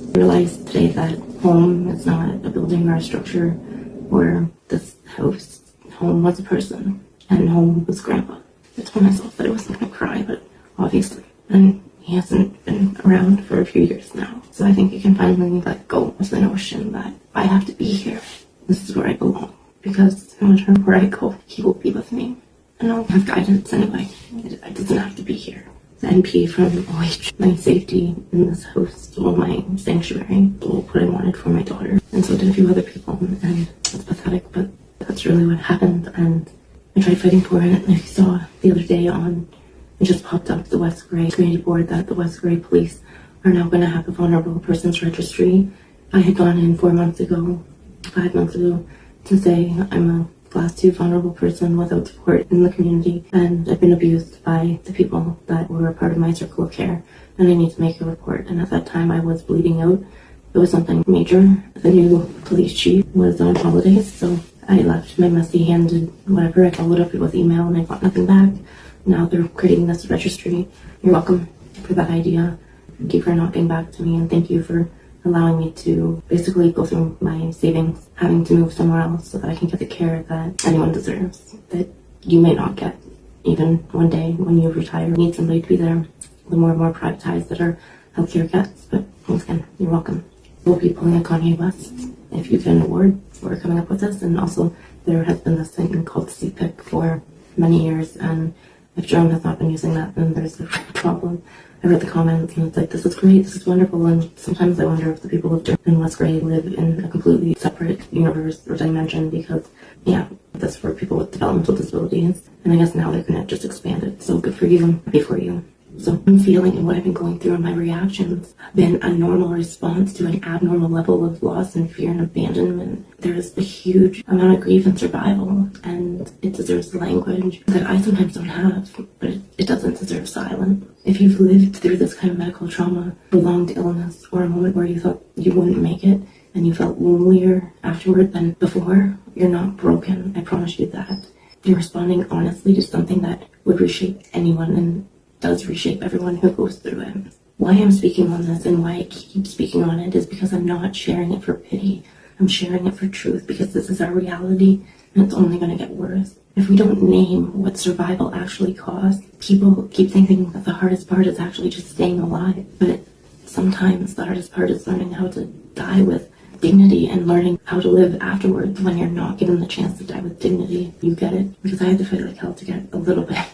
I realized today that home is not a building or a structure or this house. Home was a person, and home was Grandpa. I told myself that I wasn't going to cry, but obviously. And he hasn't been around for a few years now. So I think you can finally let go of the notion that I have to be here. This is where I belong. Because no matter where I go, he will be with me. And I'll have guidance anyway. It doesn't have to be here. The NP from OH, my safety in this house, well, my sanctuary, what I wanted for my daughter. And so did a few other people. And it's pathetic, but that's really what happened. And I tried fighting for it. And I saw the other day it just popped up the West Grey Community Board that the West Grey Police are now going to have a vulnerable persons registry. I had gone in 5 months ago, to say I'm a class 2 vulnerable person without support in the community, and I've been abused by the people that were a part of my circle of care, and I need to make a report. And at that time I was bleeding out. It was something major. The new police chief was on holidays, so I left my messy-handed whatever. I followed up with email and I got nothing back. Now they're creating this registry. You're welcome for that idea. Thank you for not getting back to me, and thank you for allowing me to basically go through my savings, having to move somewhere else so that I can get the care that anyone deserves, that you may not get even one day when you retire. You need somebody to be there. The more and more privatized that our healthcare gets, but once again, you're welcome. We'll be pulling a Kanye West if you get an award for coming up with this, and also there has been this thing called CPIC for many years, and if Jerome has not been using that, then there's a problem. I read the comments and it's like, this is great, this is wonderful, and sometimes I wonder if the people of Jerome and West Grey live in a completely separate universe or dimension, because, yeah, that's for people with developmental disabilities, and I guess now they're going to just expand it, so good for you, I'm happy for you. So I'm feeling and what I've been going through and my reactions have been a normal response to an abnormal level of loss and fear and abandonment. There's a huge amount of grief and survival, and it deserves language that I sometimes don't have, but it doesn't deserve silence. If you've lived through this kind of medical trauma, prolonged illness, or a moment where you thought you wouldn't make it and you felt lonelier afterward than before, you're not broken. I promise you that. You're responding honestly to something that would reshape anyone and does reshape everyone who goes through it. Why I'm speaking on this and why I keep speaking on it is because I'm not sharing it for pity. I'm sharing it for truth, because this is our reality and it's only going to get worse. If we don't name what survival actually costs, people keep thinking that the hardest part is actually just staying alive. But sometimes the hardest part is learning how to die with dignity and learning how to live afterwards when you're not given the chance to die with dignity. You get it? Because I had to fight like hell to get a little bit.